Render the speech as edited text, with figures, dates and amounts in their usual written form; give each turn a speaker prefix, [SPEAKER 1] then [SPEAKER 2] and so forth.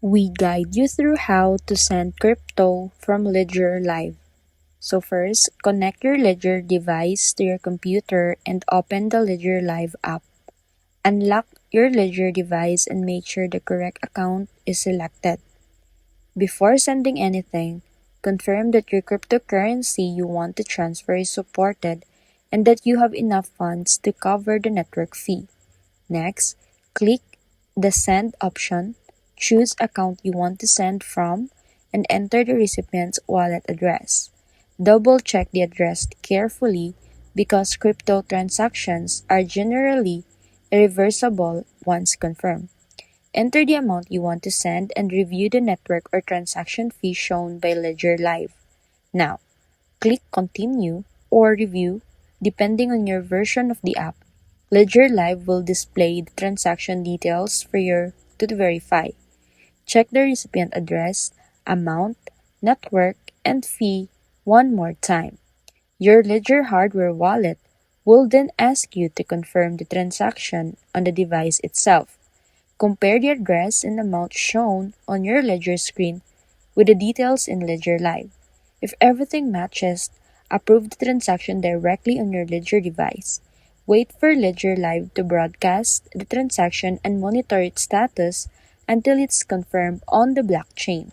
[SPEAKER 1] We guide you through how to send crypto from Ledger Live. So first, connect your Ledger device to your computer and open the Ledger Live app. Unlock your Ledger device and make sure the correct account is selected. Before sending anything, confirm that your cryptocurrency you want to transfer is supported and that you have enough funds to cover the network fee. Next, click the Send option, choose account you want to send from, and enter the recipient's wallet address. Double-check the address carefully because crypto transactions are generally irreversible once confirmed. Enter the amount you want to send and review the network or transaction fee shown by Ledger Live. Now, click Continue or Review depending on your version of the app. Ledger Live will display the transaction details for you to verify. Check the recipient address, amount, network, and fee one more time. Your Ledger hardware wallet will then ask you to confirm the transaction on the device itself. Compare the address and amount shown on your Ledger screen with the details in Ledger Live. If everything matches, approve the transaction directly on your Ledger device. Wait for Ledger Live to broadcast the transaction and monitor its status until it's confirmed on the blockchain.